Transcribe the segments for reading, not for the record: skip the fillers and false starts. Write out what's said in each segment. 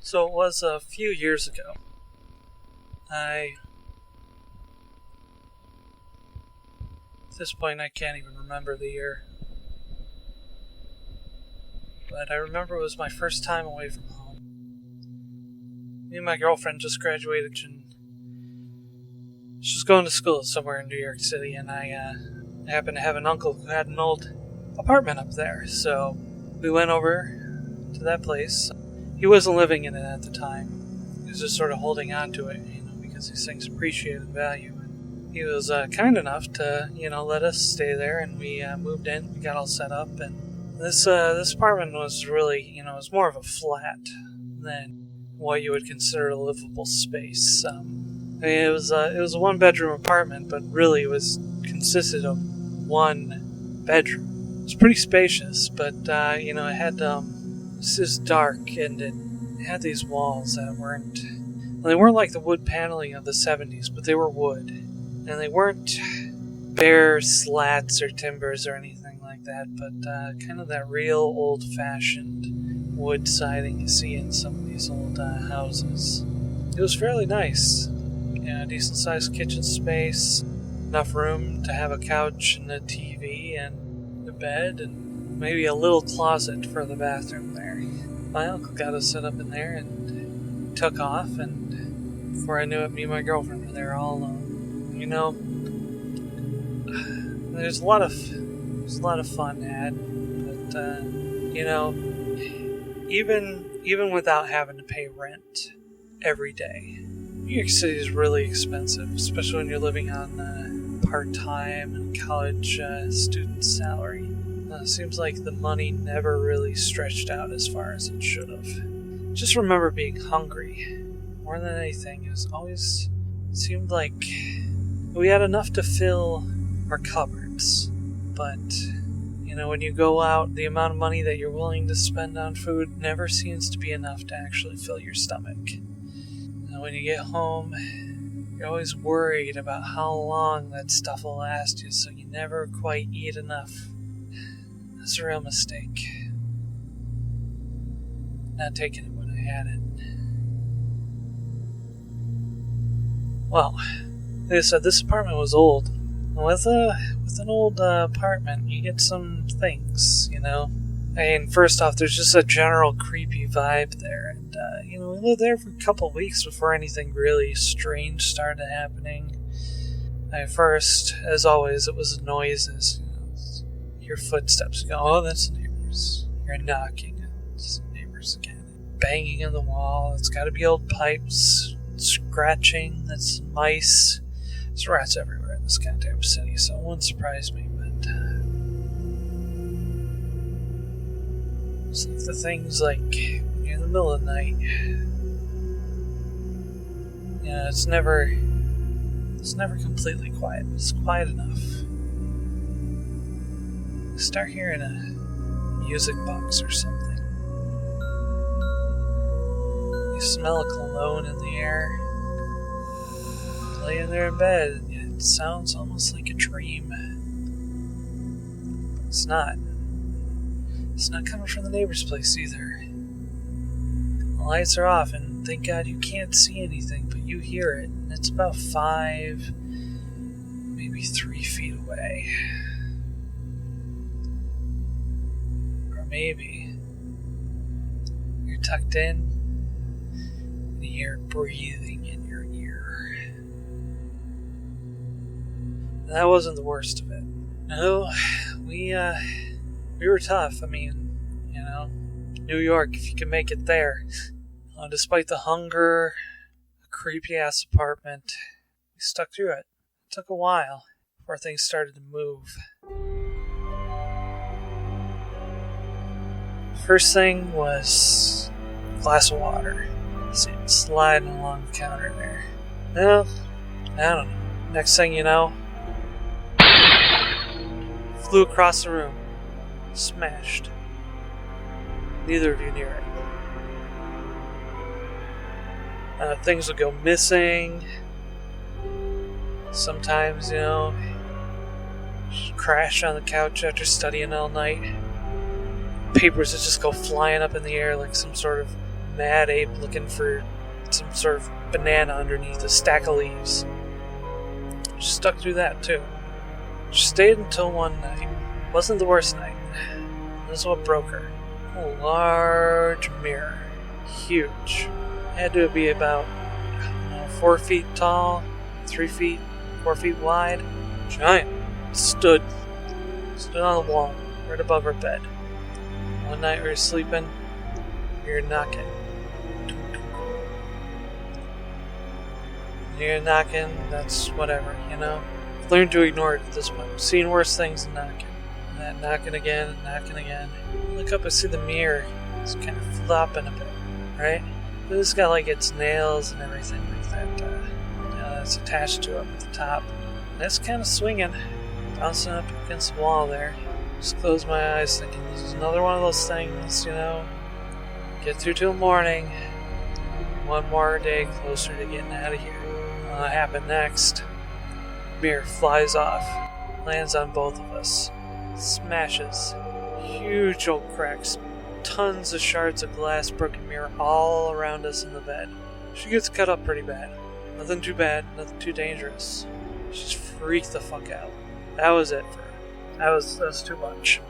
So it was a few years ago. At this point, I can't even remember the year. But I remember it was my first time away from home. Me and my girlfriend just graduated, and she was going to school somewhere in New York City, and I happened to have an uncle who had an old apartment up there. So we went over to that place. He wasn't living in it at the time. He was just sort of holding on to it, because these things appreciate in value. And he was kind enough to, let us stay there, and we moved in. We got all set up, and this apartment was really, it was more of a flat than what you would consider a livable space. It was a one-bedroom apartment, but really it consisted of one bedroom. It was pretty spacious, but it had it's just dark, and it had these walls that weren't like the wood paneling of the 70s, but they were wood. And they weren't bare slats or timbers or anything like that, but kind of that real old-fashioned wood siding you see in some of these old houses. It was fairly nice. Decent-sized kitchen space, enough room to have a couch and a TV and a bed, and maybe a little closet for the bathroom there. My uncle got us set up in there and took off, and before I knew it, me and my girlfriend were there all alone. There's a lot of fun had, but even without having to pay rent every day, New York City is really expensive, especially when you're living on part-time and college student salary. It seems like the money never really stretched out as far as it should have. Just remember being hungry. More than anything, it always seemed like we had enough to fill our cupboards. But, when you go out, the amount of money that you're willing to spend on food never seems to be enough to actually fill your stomach. And when you get home, you're always worried about how long that stuff will last you, so you never quite eat enough. That's a real mistake. Not taking it when I had it. Well, like I said, this apartment was old. With an old apartment, you get some things, first off, there's just a general creepy vibe there. And, we lived there for a couple weeks before anything really strange started happening. At first, as always, it was noises. Your footsteps. You go, oh, that's the neighbors. You're knocking. It's the neighbors again. Banging on the wall. It's got to be old pipes. Scratching. That's mice. There's rats everywhere in this goddamn city, so it wouldn't surprise me, but it's like the things like in the middle of the night. It's never completely quiet. It's quiet enough. You start hearing a music box or something. You smell a cologne in the air. Laying there in bed, it sounds almost like a dream. It's not. It's not coming from the neighbor's place either. The lights are off, and thank God you can't see anything, but you hear it, and it's about 5, maybe 3 feet away. Or maybe you're tucked in, and you hear it breathing in your ear. That wasn't the worst of it. No, we were tough. New York, if you can make it there. Despite the hunger, a creepy-ass apartment, we stuck through it. It took a while before things started to move. First thing was a glass of water. See it sliding along the counter there. Well, I don't know. Next thing you know, flew across the room. Smashed. Neither of you near it. Things would go missing. Sometimes, crash on the couch after studying all night. Papers would just go flying up in the air like some sort of mad ape looking for some sort of banana underneath a stack of leaves. She stuck through that too. She stayed until one night. Wasn't the worst night. This is what broke her. A large mirror. Huge. Had to be about 4 feet tall, 3 feet, 4 feet wide. Giant. Stood on the wall, right above her bed. One night we were sleeping, we were knocking. You're knocking, that's whatever, you know? Learn to ignore it at this point. I've seen worse things than knocking. And that knocking again and knocking again. Look up, I see the mirror. It's kind of flopping a bit, right? It's got like its nails and everything like that. That's attached to it at the top. And it's kind of swinging, bouncing up against the wall there. Just close my eyes thinking this is another one of those things, you know? Get through till morning. One more day closer to getting out of here. What happened next? Mirror flies off, lands on both of us, smashes, huge old cracks, tons of shards of glass, broken mirror all around us in the bed. She gets cut up pretty bad. Nothing too bad, nothing too dangerous. She just freaked the fuck out. That was it for her. That was too much.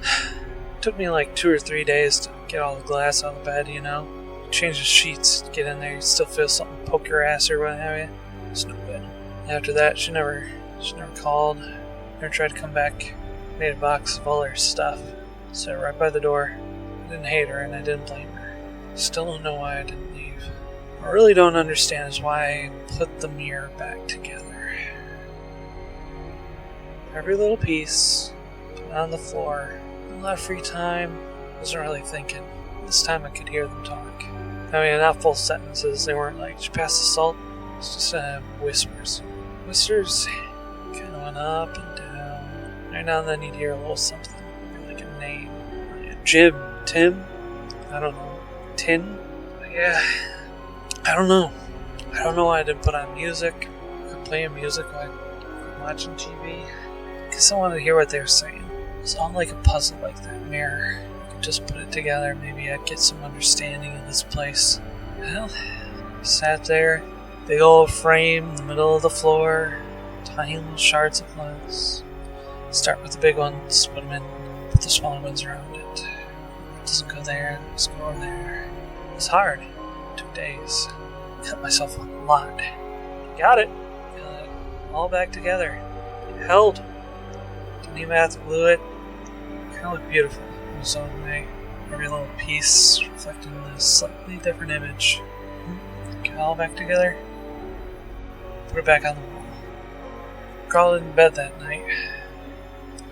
It took me like 2 or 3 days to get all the glass on the bed, you know? Change the sheets, get in there, you still feel something poke your ass or what have you. It's no good. After that, she never called, never tried to come back. Made a box of all her stuff, set it right by the door. I didn't hate her and I didn't blame her. Still don't know why I didn't leave. What I really don't understand is why I put the mirror back together. Every little piece, put it on the floor. A lot of free time, wasn't really thinking. This time I could hear them talk. I mean, not full sentences. They weren't like, "Did you pass the salt?" It's just whispers. Whispers kind of went up and down. Every now and then you'd hear a little something, like a name. Jim, Tim, I don't know. Tin? Yeah, I don't know. I don't know why I didn't put on music. I could play music while I'm watching TV. I guess I wanted to hear what they were saying. It's all like a puzzle, like that mirror. Just put it together, maybe I'd get some understanding of this place. Well, sat there, big old frame in the middle of the floor, tiny little shards of glass. Start with the big ones, put them in, put the smaller ones around it. It doesn't go there, it doesn't go over there. It's hard. 2 days. Cut myself a lot. Got it. Got it all back together. It held. Didn't even have to glue it. Kind of looked beautiful. Its own way. Every little piece reflecting a slightly different image. Get it all back together. Put it back on the wall. Crawled in bed that night.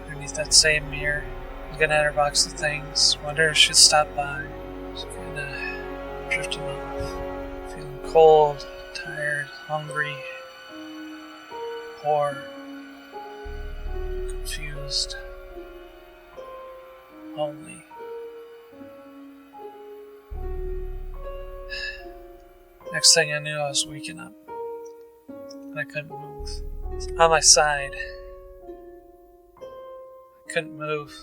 Underneath that same mirror. Looking at her box of things. Wondering if she'd stop by. Just kinda drifting off. Feeling cold, tired, hungry. Poor. Confused. Lonely. Next thing I knew, I was waking up. And I couldn't move. On my side. I couldn't move.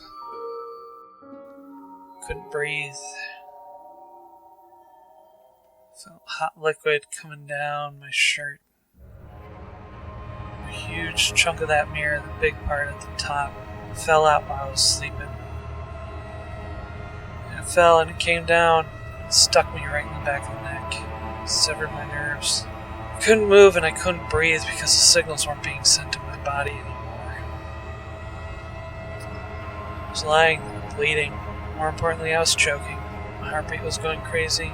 Couldn't breathe. Felt hot liquid coming down my shirt. A huge chunk of that mirror, the big part at the top, fell out while I was sleeping. It fell and it came down and stuck me right in the back of the neck. Severed my nerves. I couldn't move and I couldn't breathe because the signals weren't being sent to my body anymore. I was lying there, bleeding. More importantly, I was choking. My heartbeat was going crazy.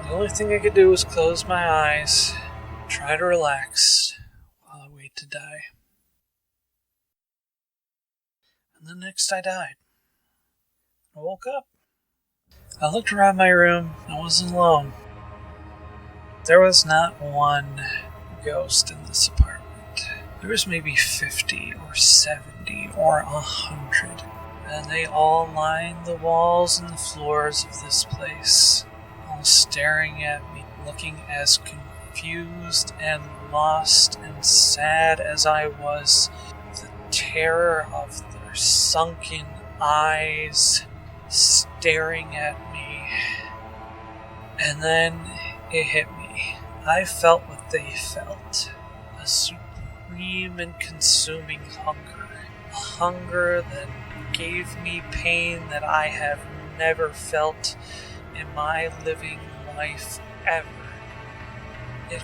The only thing I could do was close my eyes, try to relax while I wait to die. And then next I died. I woke up. I looked around my room. I wasn't alone. There was not one ghost in this apartment. There was maybe 50 or 70 or 100. And they all lined the walls and the floors of this place, all staring at me, looking as confused and lost and sad as I was. The terror of their sunken eyes staring at me And then it hit me. I felt what they felt. A supreme and consuming hunger. A hunger that gave me pain that I have never felt in my living life ever. It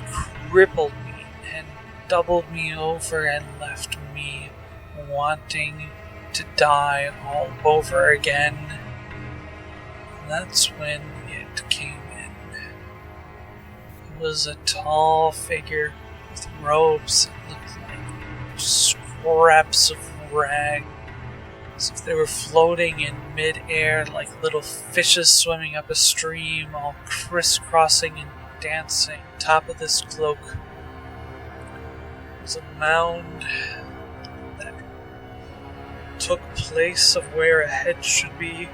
crippled me and doubled me over and left me wanting to die all over again. And that's when it came in. It was a tall figure with robes that looked like scraps of rag, as if they were floating in mid-air like little fishes swimming up a stream, all crisscrossing and dancing. Top of this cloak was a mound that took place of where a head should be,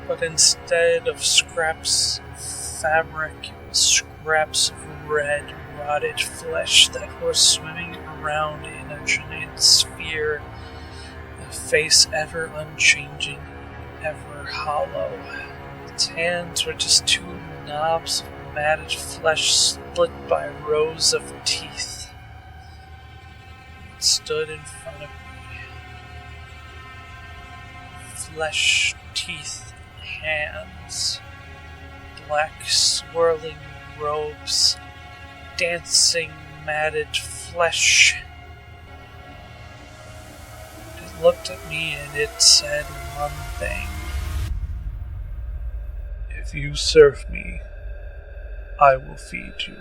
but instead of scraps of fabric, scraps of red, rotted flesh that were swimming around in a giant sphere, a face ever unchanging, ever hollow. Its hands were just two knobs of matted flesh split by rows of teeth. It stood in front of me. Flesh, teeth, hands, black swirling robes, dancing matted flesh. It looked at me and it said one thing. If you serve me, I will feed you.